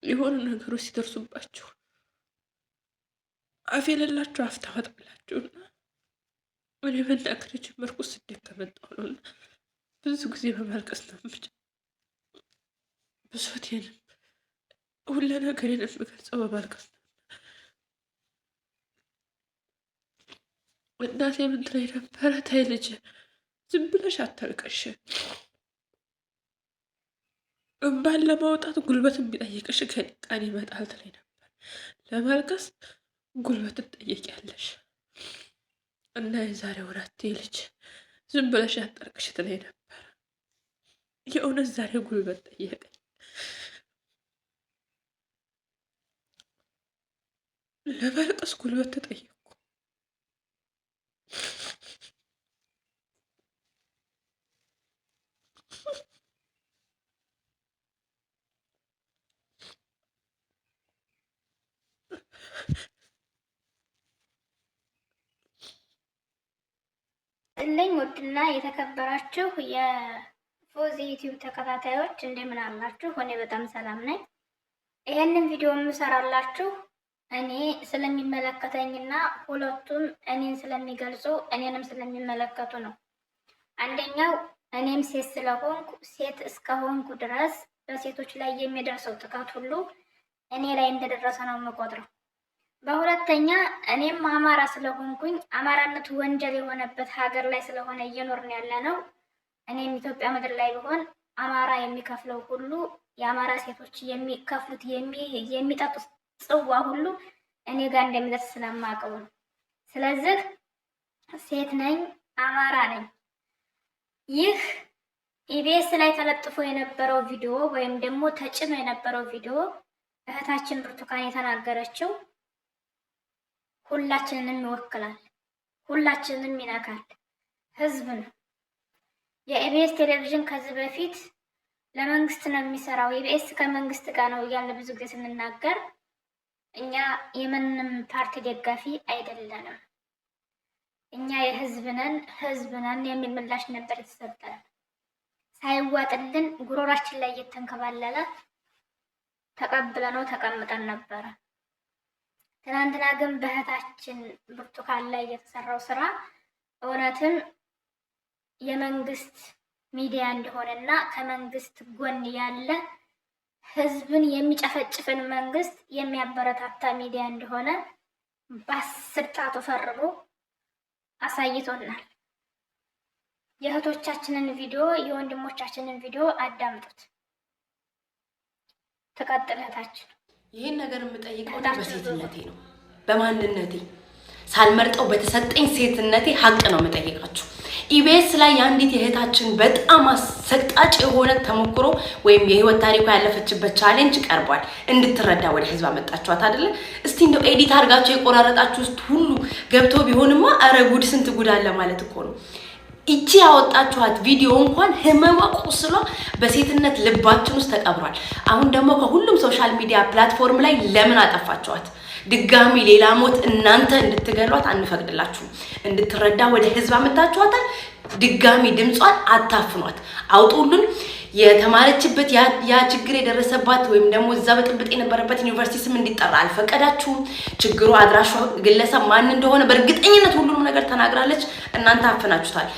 የሆነ ነገሮች ሲደርሱባችሁ አፍ የሌላችሁ አፍ ታወጣላችሁና እኔ መናገር የጀመርኩት ስደት ከመጣሁ ነው። እና ብዙ ጊዜ በማልቀስ ነው ብቻ ብሶቴንም ሁሉ ነገሬን የምገልጸው በማልቀስ ነው። እናቴ ምን ትለኝ ነበረ? ተይ ልጅ ዝም ብለሽ አታልቀሽ፣ እንባን ለማውጣት ጉልበት የሚጠይቅሽ ቀን ይመጣል ትለኝ ነበር። ለማልቀስ ጉልበት ትጠየቂያለሽ እና የዛሬ ወራት ልጅ ዝም ብለሽ አታልቅሽ ትለኝ ነበር። የእውነት ዛሬ ጉልበት ጠየቀኝ። ለማልቀስ ጉልበት ተጠየቅኩ። እልኝ ውድና የተከበራችሁ የፎዚ ዩቲዩብ ተከታታዮች እንደምን አላችሁ? እኔ በጣም ሰላም ነኝ። ይሄንን ቪዲዮ የምሰራላችሁ እኔ ስለሚመለከተኝና ሁለቱም እኔን ስለሚገልጹ እኔንም ስለሚመለከቱ ነው። አንደኛው እኔም ሴት ስለሆንኩ ሴት እስከሆንኩ ድረስ በሴቶች ላይ የሚደርሰው ጥቃት ሁሉ እኔ ላይ እንደደረሰ ነው የምቆጥረው። በሁለተኛ እኔም አማራ ስለሆንኩኝ አማራነት ወንጀል የሆነበት ሀገር ላይ ስለሆነ እየኖርን ያለ ነው። እኔም ኢትዮጵያ ምድር ላይ ቢሆን አማራ የሚከፍለው ሁሉ የአማራ ሴቶች የሚከፍሉት የሚጠጡት ጽዋ ሁሉ እኔ ጋር እንደሚደርስ ስለማውቀው ነው። ስለዚህ ሴት ነኝ፣ አማራ ነኝ። ይህ ኢቢኤስ ላይ ተለጥፎ የነበረው ቪዲዮ ወይም ደግሞ ተጭኖ የነበረው ቪዲዮ እህታችን ብርቱካን የተናገረችው ሁላችንንም ይወክላል፣ ሁላችንንም ይነካል፣ ህዝብ ነው። የኢቢኤስ ቴሌቪዥን ከዚህ በፊት ለመንግስት ነው የሚሰራው፣ ኢቢኤስ ከመንግስት ጋር ነው እያልን ብዙ ጊዜ ስንናገር እኛ የምንም ፓርቲ ደጋፊ አይደለንም፣ እኛ የህዝብ ነን፣ ህዝብ ነን የሚል ምላሽ ነበር የተሰጠን። ሳይዋጥልን ጉሮራችን ላይ እየተንከባለለ ተቀብለነው ተቀምጠን ነበረ። ትናንትና ግን በእህታችን ብርቱካን ላይ የተሰራው ስራ እውነትም የመንግስት ሚዲያ እንደሆነና ከመንግስት ጎን ያለ ህዝብን የሚጨፈጭፍን መንግስት የሚያበረታታ ሚዲያ እንደሆነ በ10 ጣቱ ፈርሞ አሳይቶናል። የእህቶቻችንን ቪዲዮ የወንድሞቻችንን ቪዲዮ አዳምጡት። ተቀጥል እህታችን። ይህን ነገር የምጠይቀው በሴትነቴ ነው፣ በማንነቴ ሳልመርጠው በተሰጠኝ ሴትነቴ ሀቅ ነው የምጠይቃችሁ። ኢቢኤስ ላይ የአንዲት የእህታችን በጣም አሰቃቂ የሆነ ተሞክሮ ወይም የህይወት ታሪኳ ያለፈችበት ቻሌንጅ ቀርቧል። እንድትረዳ ወደ ህዝብ አመጣችኋት አይደለ? እስቲ እንደው ኤዲት አድርጋችሁ የቆራረጣችሁ ውስጥ ሁሉ ገብቶ ቢሆንማ ኧረ ጉድ ስንት ጉድ አለ ማለት እኮ ነው። እቺ ያወጣችኋት ቪዲዮ እንኳን ህመማ ቁስሏ በሴትነት ልባችን ውስጥ ተቀብሯል። አሁን ደግሞ ከሁሉም ሶሻል ሚዲያ ፕላትፎርም ላይ ለምን አጠፋችኋት? ድጋሚ ሌላ ሞት እናንተ እንድትገሏት አንፈቅድላችሁም። እንድትረዳ ወደ ህዝብ አመጣችኋታል። ድጋሚ ድምጿን አታፍኗት፣ አውጡልን። የተማረችበት ያ ችግር የደረሰባት ወይም ደግሞ እዛ በጥብጥ የነበረበት ዩኒቨርሲቲ ስም እንዲጠራ አልፈቀዳችሁም። ችግሩ አድራሿ ግለሰብ ማን እንደሆነ በእርግጠኝነት ሁሉንም ነገር ተናግራለች። እናንተ አፈናችሁታል።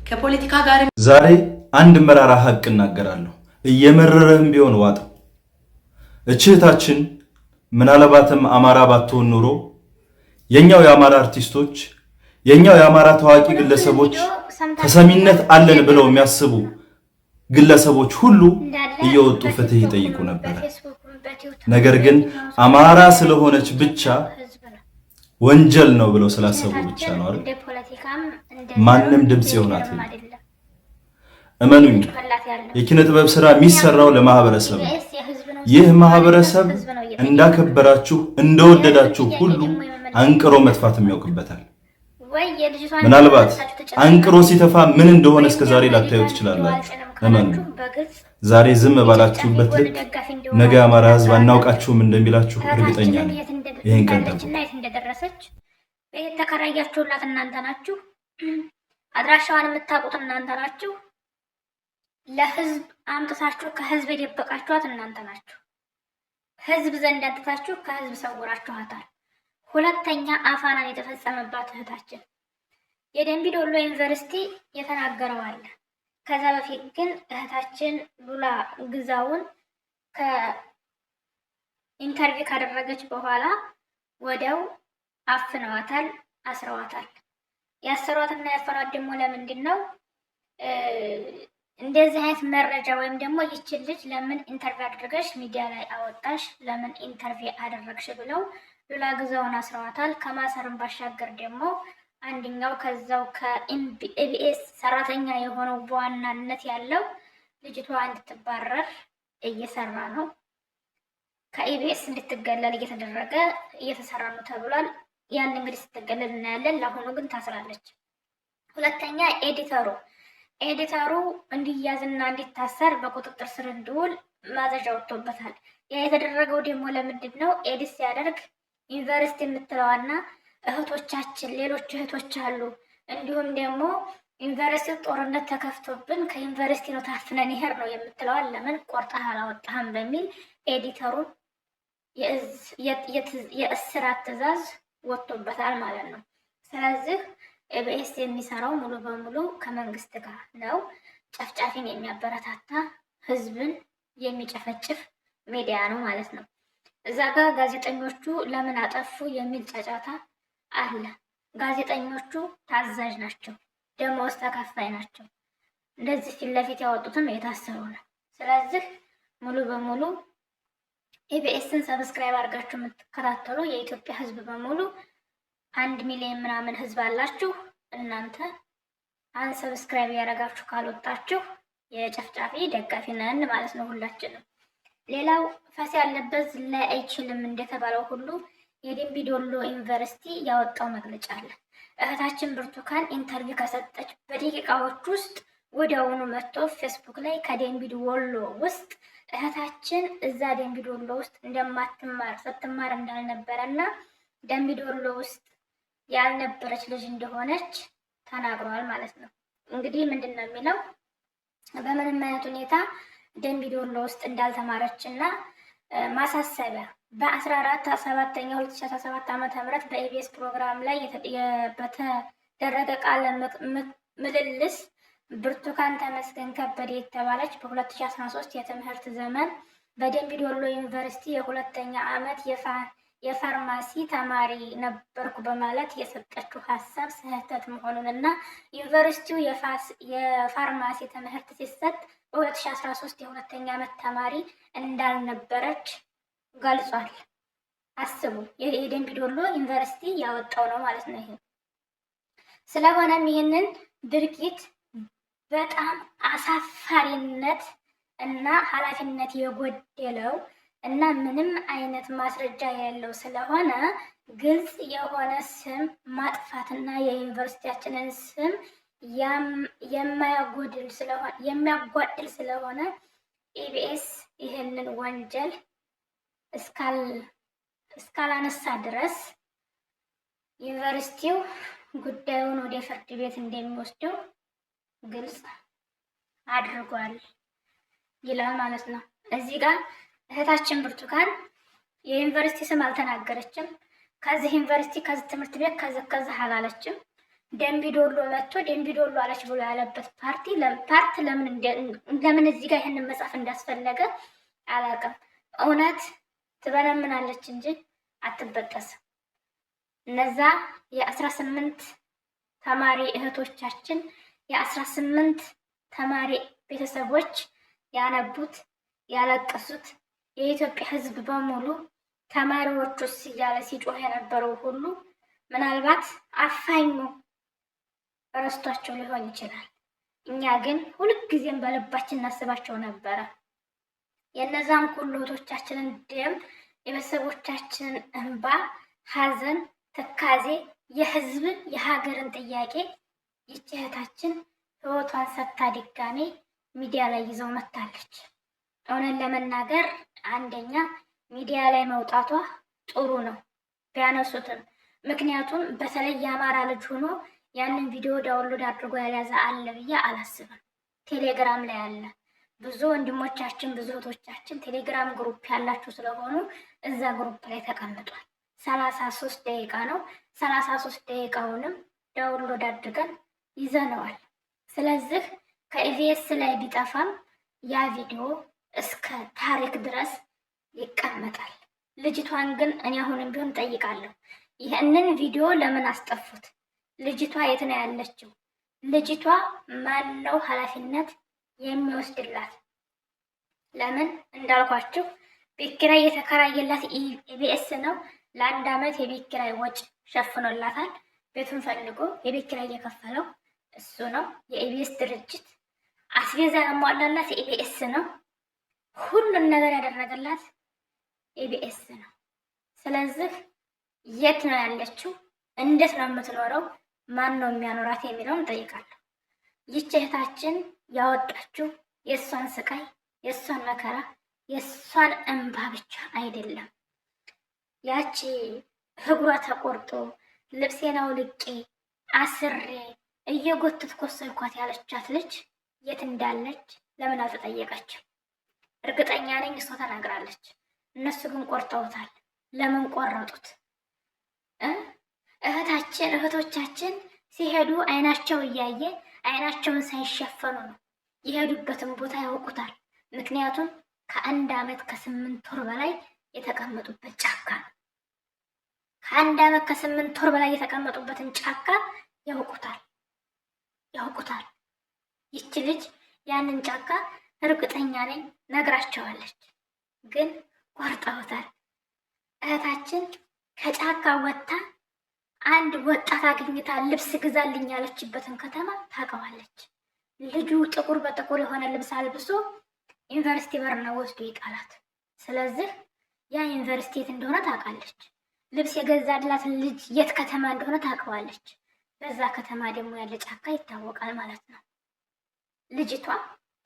ከፖለቲካ ጋር ዛሬ አንድ መራራ ሀቅ እናገራለሁ። እየመረረህም ቢሆን ዋጠው። እህታችን ምናልባትም አማራ ባትሆን ኑሮ የኛው የአማራ አርቲስቶች የኛው የአማራ ታዋቂ ግለሰቦች ተሰሚነት አለን ብለው የሚያስቡ ግለሰቦች ሁሉ እየወጡ ፍትህ ይጠይቁ ነበር። ነገር ግን አማራ ስለሆነች ብቻ ወንጀል ነው ብለው ስላሰቡ ብቻ ነው አይደል ማንም ድምጽ ይሆናት። እመኑኝ፣ የኪነ ጥበብ ስራ የሚሰራው ለማህበረሰብ ነው። ይህ ማህበረሰብ እንዳከበራችሁ እንደወደዳችሁ ሁሉ አንቅሮ መጥፋትም ያውቅበታል። ምናልባት አንቅሮ ሲተፋ ምን እንደሆነ እስከዛሬ ላታዩ ትችላላችሁ። እመኑ፣ ዛሬ ዝም ባላችሁበት ልክ ነገ አማራ ህዝብ አናውቃችሁም እንደሚላችሁ እርግጠኛ ነኝ። ይሄን ቀን ጠብቁ። የተከራያችሁላት እናንተ ናችሁ። አድራሻዋን የምታውቁት እናንተ ናችሁ። ለህዝብ አምጥታችሁ ከህዝብ የደበቃችኋት እናንተ ናችሁ። ህዝብ ዘንድ አንጥታችሁ ከህዝብ ሰውራችኋታል። ሁለተኛ አፋናን የተፈጸመባት እህታችን የደምቢ ዶሎ ዩኒቨርሲቲ የተናገረው አለ። ከዛ በፊት ግን እህታችን ሉላ ግዛውን ከኢንተርቪው ካደረገች በኋላ ወዲያው አፍነዋታል፣ አስረዋታል። ያሰሯትና ያፈኗት ደግሞ ለምንድን ነው? እንደዚህ አይነት መረጃ ወይም ደግሞ ይችን ልጅ ለምን ኢንተርቪው አድርገሽ ሚዲያ ላይ አወጣሽ? ለምን ኢንተርቪው አደረግሽ? ብለው ሉላ ግዛውን አስረዋታል። ከማሰርም ባሻገር ደግሞ አንደኛው ከዛው ከኢቢኤስ ሰራተኛ የሆነው በዋናነት ያለው ልጅቷ እንድትባረር እየሰራ ነው። ከኢቢኤስ እንድትገለል እየተደረገ እየተሰራ ነው ተብሏል። ያን እንግዲህ ስትገለል እናያለን። ለአሁኑ ግን ታስራለች። ሁለተኛ ኤዲተሩ እንዲያዝና እንዲታሰር በቁጥጥር ስር እንዲውል ማዘዣ ወጥቶበታል። ያ የተደረገው ደግሞ ለምንድን ነው? ኤዲት ሲያደርግ ዩኒቨርሲቲ የምትለዋና እህቶቻችን ሌሎች እህቶች አሉ፣ እንዲሁም ደግሞ ዩኒቨርሲቲ ጦርነት ተከፍቶብን ከዩኒቨርሲቲ ነው ታፍነን ይሄር ነው የምትለዋል ለምን ቆርጠህ አላወጣህም በሚል ኤዲተሩን የእስራት ትዕዛዝ ወጥቶበታል ማለት ነው። ስለዚህ ኢቢኤስ የሚሰራው ሙሉ በሙሉ ከመንግስት ጋር ነው። ጨፍጫፊን የሚያበረታታ ህዝብን የሚጨፈጭፍ ሚዲያ ነው ማለት ነው። እዛ ጋር ጋዜጠኞቹ ለምን አጠፉ የሚል ጫጫታ አለ። ጋዜጠኞቹ ታዛዥ ናቸው፣ ደሞዝ ተከፋይ ናቸው። እንደዚህ ፊት ለፊት ያወጡትም የታሰሩ ነው። ስለዚህ ሙሉ በሙሉ ኢቢኤስን ሰብስክራይብ አድርጋችሁ የምትከታተሉ የኢትዮጵያ ህዝብ በሙሉ 1 ሚሊዮን ምናምን ህዝብ አላችሁ። እናንተ አንሰብስክራይብ ያደረጋችሁ ካልወጣችሁ የጨፍጫፊ ደጋፊ ነን ማለት ነው ሁላችንም። ሌላው ፈስ ያለበት ላይ አይችልም እንደተባለው ሁሉ የደምቢ ዶሎ ዩኒቨርሲቲ ያወጣው መግለጫ አለ። እህታችን ብርቱካን ኢንተርቪው ከሰጠች በደቂቃዎች ውስጥ ወዲያውኑ መጥቶ ፌስቡክ ላይ ከደምቢ ዶሎ ውስጥ እህታችን እዛ ደምቢ ዶሎ ውስጥ እንደማትማር ስትማር እንዳልነበረና ደምቢ ዶሎ ውስጥ ያልነበረች ልጅ እንደሆነች ተናግሯል ማለት ነው። እንግዲህ ምንድን ነው የሚለው? በምንም አይነት ሁኔታ ደምቢ ዶሎ ውስጥ እንዳልተማረች እና ማሳሰቢያ በ14/7/2017 ዓ.ም በኢቢኤስ ፕሮግራም ላይ በተደረገ ቃለ ምልልስ ብርቱካን ተመስገን ከበደ የተባለች በ2013 የትምህርት ዘመን በደምቢ ዶሎ ዩኒቨርሲቲ የሁለተኛ ዓመት የፋርማሲ ተማሪ ነበርኩ በማለት የሰጠችው ሀሳብ ስህተት መሆኑን እና ዩኒቨርሲቲው የፋርማሲ ትምህርት ሲሰጥ በ2013 የሁለተኛ ዓመት ተማሪ እንዳልነበረች ገልጿል። አስቡ፣ የደምቢ ዶሎ ዩኒቨርሲቲ ያወጣው ነው ማለት ነው ይሄ። ስለሆነም ይህንን ድርጊት በጣም አሳፋሪነት እና ኃላፊነት የጎደለው እና ምንም አይነት ማስረጃ ያለው ስለሆነ ግልጽ የሆነ ስም ማጥፋትና የዩኒቨርሲቲያችንን ስም የሚያጓድል ስለሆነ ኢቢኤስ ይህንን ወንጀል እስካላነሳ ድረስ ዩኒቨርሲቲው ጉዳዩን ወደ ፍርድ ቤት እንደሚወስደው ግልጽ አድርጓል ይላል ማለት ነው። እዚህ ጋር እህታችን ብርቱካን የዩኒቨርሲቲ ስም አልተናገረችም። ከዚህ ዩኒቨርሲቲ ከዚህ ትምህርት ቤት ከዚህ አላለችም። ደምቢ ዶሎ መጥቶ ደምቢ ዶሎ አለች ብሎ ያለበት ፓርት ለምን እዚህ ጋር ይህንን መጻፍ እንዳስፈለገ አላውቅም። እውነት ትበለምናለች እንጂ አትበጠስም። እነዛ የ18 ተማሪ እህቶቻችን የ18 ተማሪ ቤተሰቦች ያነቡት ያለቀሱት የኢትዮጵያ ሕዝብ በሙሉ ተማሪዎቹስ እያለ ሲጮህ የነበረው ሁሉ ምናልባት አፋኙ ረስቷቸው ሊሆን ይችላል። እኛ ግን ሁልጊዜም በልባችን እናስባቸው ነበረ። የእነዛም ሁሉ እህቶቻችንን ደም፣ የቤተሰቦቻችንን እንባ፣ ሐዘን፣ ትካዜ፣ የህዝብን የሀገርን ጥያቄ ይህች እህታችን ህይወቷን ሰጥታ ድጋሜ ሚዲያ ላይ ይዘው መታለች። እውነት ለመናገር አንደኛ ሚዲያ ላይ መውጣቷ ጥሩ ነው ቢያነሱትም፣ ምክንያቱም በተለይ የአማራ ልጅ ሆኖ ያንን ቪዲዮ ዳውንሎድ አድርጎ ያልያዘ አለ ብዬ አላስብም። ቴሌግራም ላይ አለ። ብዙ ወንድሞቻችን ብዙ እህቶቻችን ቴሌግራም ግሩፕ ያላችሁ ስለሆኑ እዛ ግሩፕ ላይ ተቀምጧል። 33 ደቂቃ ነው። 33 ደቂቃውንም ዳውንሎድ አድርገን ይዘነዋል። ስለዚህ ከኢቢኤስ ላይ ቢጠፋም ያ ቪዲዮ እስከ ታሪክ ድረስ ይቀመጣል። ልጅቷን ግን እኔ አሁንም ቢሆን ጠይቃለሁ፣ ይህንን ቪዲዮ ለምን አስጠፉት? ልጅቷ የት ነው ያለችው? ልጅቷ ማን ነው ኃላፊነት የሚወስድላት? ለምን እንዳልኳችሁ ቤት ኪራይ የተከራየላት ኢቢኤስ ነው። ለ1 ዓመት የቤት ኪራይ ወጪ ሸፍኖላታል። ቤቱን ፈልጎ የቤት ኪራይ የከፈለው እሱ ነው። የኢቢኤስ ድርጅት አስቤዛ ያሟላላት ኢቢኤስ ነው። ሁሉን ነገር ያደረገላት ኢቢኤስ ነው። ስለዚህ የት ነው ያለችው? እንዴት ነው የምትኖረው? ማን ነው የሚያኖራት የሚለውን እንጠይቃለሁ። ይህች እህታችን ያወጣችው የእሷን ስቃይ፣ የእሷን መከራ፣ የእሷን እንባ ብቻ አይደለም። ያቺ እግሯ ተቆርጦ ልብሴን አውልቄ አስሬ እየጎተትኩ ወሰድኳት ያለቻት ልጅ የት እንዳለች ለምን አልተጠየቀችም? እርግጠኛ ነኝ እሷ ተናግራለች። እነሱ ግን ቆርጠውታል። ለምን ቆረጡት? እህቶቻችን ሲሄዱ አይናቸው እያየ አይናቸውን ሳይሸፈኑ ነው የሄዱበትን ቦታ ያውቁታል። ምክንያቱም ከ1 ዓመት ከ8 ወር በላይ የተቀመጡበት ጫካ ነው። ከ1 ዓመት ከ8 ወር በላይ የተቀመጡበትን ጫካ ያውቁታል። ይቺ ልጅ ያንን ጫካ እርግጠኛ ነኝ ነግራቸዋለች፣ ግን ቆርጠውታል። እህታችን ከጫካ ወጥታ አንድ ወጣት አግኝታ ልብስ ግዛልኝ ያለችበትን ከተማ ታውቀዋለች። ልጁ ጥቁር በጥቁር የሆነ ልብስ አልብሶ ዩኒቨርሲቲ በር ነው ወስዶ ይጣላት። ስለዚህ ያ ዩኒቨርሲቲ የት እንደሆነ ታውቃለች። ልብስ የገዛላት ልጅ የት ከተማ እንደሆነ ታውቀዋለች። በዛ ከተማ ደግሞ ያለ ጫካ ይታወቃል ማለት ነው። ልጅቷ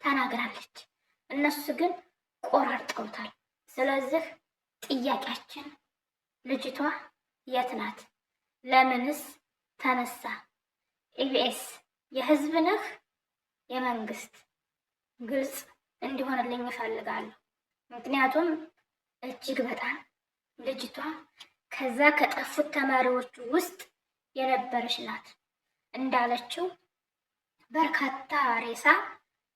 ተናግራለች፣ እነሱ ግን ቆራርጠውታል። ስለዚህ ጥያቄያችን ልጅቷ የት ናት? ለምንስ ተነሳ? ኢቢኤስ የህዝብ ነህ የመንግስት? ግልጽ እንዲሆንልኝ እፈልጋለሁ። ምክንያቱም እጅግ በጣም ልጅቷ ከዛ ከጠፉት ተማሪዎች ውስጥ የነበረች ናት። እንዳለችው በርካታ ሬሳ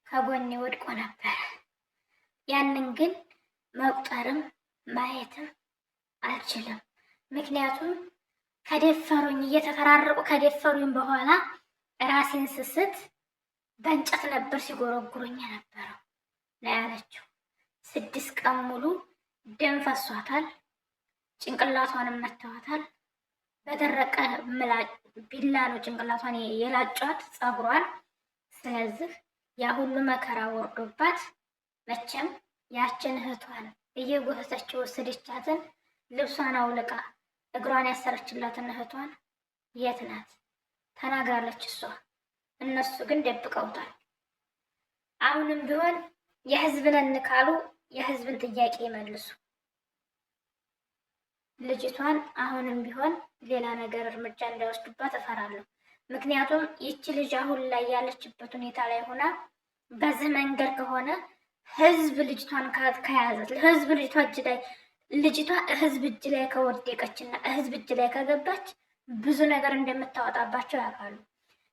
ከጎኔ ወድቆ ነበረ። ያንን ግን መቁጠርም ማየትም አልችልም። ምክንያቱም ከደፈሩኝ እየተፈራረቁ ከደፈሩኝ በኋላ ራሴን ስስት በእንጨት ነበር ሲጎረጉሩኝ የነበረው ነው ያለችው። 6 ቀን ሙሉ ደም ፈሷታል። ጭንቅላቷንም መተዋታል። በደረቀ ቢላ ነው ጭንቅላቷን የላጯት ፀጉሯን። ስለዚህ ያ ሁሉ መከራ ወርዶባት መቼም ያችን እህቷን እየጎተተች ወሰደቻትን ልብሷን አውልቃ እግሯን ያሰረችላትን እህቷን የት ናት? ተናግራለች እሷ። እነሱ ግን ደብቀውታል። አሁንም ቢሆን የህዝብ ነን ካሉ የህዝብን ጥያቄ ይመልሱ። ልጅቷን አሁንም ቢሆን ሌላ ነገር እርምጃ እንዳይወስዱባት እፈራለሁ። ምክንያቱም ይቺ ልጅ አሁን ላይ ያለችበት ሁኔታ ላይ ሆና በዚህ መንገድ ከሆነ ህዝብ ልጅቷን ከያዘት ህዝብ ልጅቷ ህዝብ እጅ ላይ ከወደቀችና ህዝብ እጅ ላይ ከገባች ብዙ ነገር እንደምታወጣባቸው ያውቃሉ።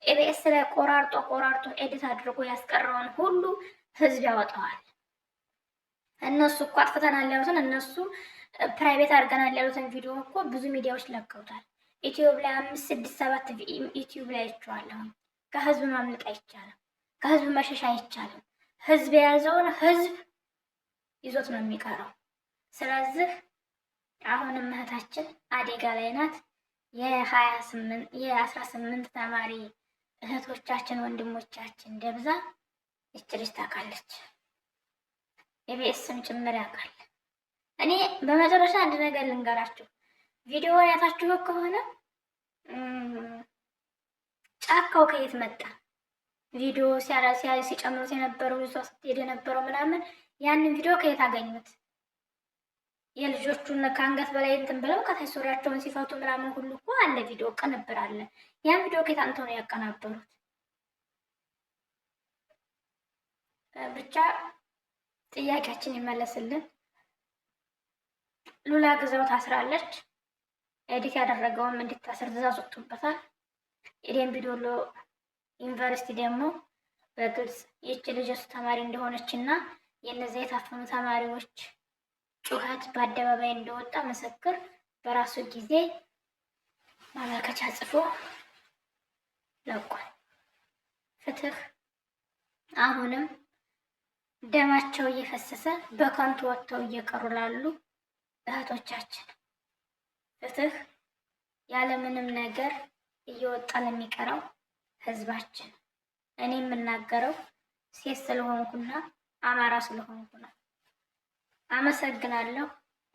ኢቢኤስ ላይ ቆራርጦ ኤዲት አድርጎ ያስቀረውን ሁሉ ህዝብ ያወጣዋል። እነሱ እኮ አጥፍተናል ያሉትን እነሱ ፕራይቬት አድርገናል ያሉትን ቪዲዮ እኮ ብዙ ሚዲያዎች ለቀውታል። ዩቲዩብ ላይ 5፣ 6፣ 7 ዩቲዩብ ላይ አይቼዋለሁ። ከህዝብ ማምለጥ አይቻልም። ከህዝብ መሸሽ አይቻልም። ህዝብ የያዘውን ህዝብ ይዞት ነው የሚቀረው። ስለዚህ አሁንም እህታችን አደጋ ላይ ናት። የ18 ተማሪ እህቶቻችን ወንድሞቻችን ደብዛ ይች ልጅ ታውቃለች። ኢቢኤስም ጭምር ያውቃል። እኔ በመጨረሻ አንድ ነገር ልንገራችሁ። ቪዲዮ ያታችሁ ከሆነ ጫካው ከየት መጣ? ቪዲዮ ሲጨምሩት የነበረው እሷ ስትሄድ የነበረው ምናምን ያንን ቪዲዮ ከየት አገኙት? የልጆቹን ከአንገት በላይ እንትን ብለው ከታይ ሱሪያቸውን ሲፈቱ ምናምን ሁሉ እኮ አለ፣ ቪዲዮ ቅንብር አለ። ያን ቪዲዮ ከየት አንተው ነው ያቀናበሩት? ብቻ ጥያቄያችን ይመለስልን። ሉላ ግዛው ታስራለች። ኤዲት ያደረገውም እንድታስር ትዕዛዝ ወጥቶበታል። የደንቢ ዶሎ ዩኒቨርሲቲ ደግሞ በግልጽ ይህች ልጅ እሱ ተማሪ እንደሆነች እና የእነዚያ የታፈኑ ተማሪዎች ጩኸት በአደባባይ እንደወጣ ምስክር በራሱ ጊዜ ማመልከቻ ጽፎ ለቋል። ፍትህ አሁንም ደማቸው እየፈሰሰ በከንቱ ወጥተው እየቀሩ ላሉ እህቶቻችን ፍትህ ያለምንም ነገር እየወጣ ለሚቀረው ህዝባችን። እኔ የምናገረው ሴት ስለሆንኩና አማራ ስለሆንኩ ነው። አመሰግናለሁ።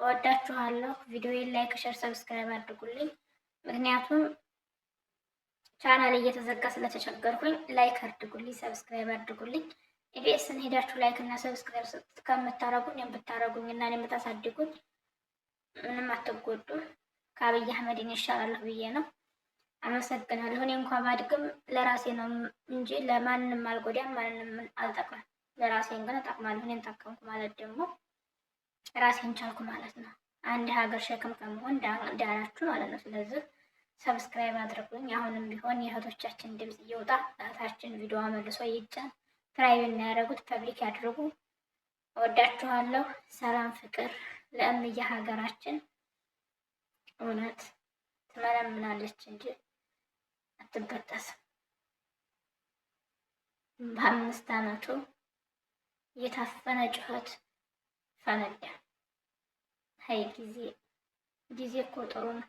እወዳችኋለሁ። ቪዲዮዬን ላይክ፣ ሸር፣ ሰብስክራይብ አድርጉልኝ። ምክንያቱም ቻናል እየተዘጋ ስለተቸገርኩኝ ላይክ አድርጉልኝ፣ ሰብስክራይብ አድርጉልኝ። ኢቢኤስን ሄዳችሁ ላይክ እና ሰብስክራይብ ከምታረጉኝ የምታረጉኝ እና የምታሳድጉኝ ምንም አትጎዱ። ከአብይ አህመድን ይሻላለሁ ብዬ ነው። አመሰግናለሁ። እኔ እንኳን ባድግም ለራሴ ነው እንጂ ለማንንም አልጎዳም፣ ማንንም አልጠቅምም። ለራሴን ግን እጠቅማለሁ። እኔን ጠቀምኩ ማለት ደግሞ ራሴን ቻልኩ ማለት ነው። አንድ ሀገር ሸክም ከመሆን ዳናችሁ ማለት ነው። ስለዚህ ሰብስክራይብ አድርጉኝ። አሁንም ቢሆን የእህቶቻችን ድምፅ እየወጣ እህታችን ቪዲዮ መልሶ ይጫን፣ ፕራይቬት እና ያደረጉት ፐብሊክ ያድርጉ። እወዳችኋለሁ። ሰላም ፍቅር ለእምዬ ሀገራችን። እውነት ትመለምናለች እንጂ አትበጠስም። በ5 ዓመቱ የታፈነ ጩኸት ፈነዳ። ሀይ ጊዜ እኮ ጥሩ ነው።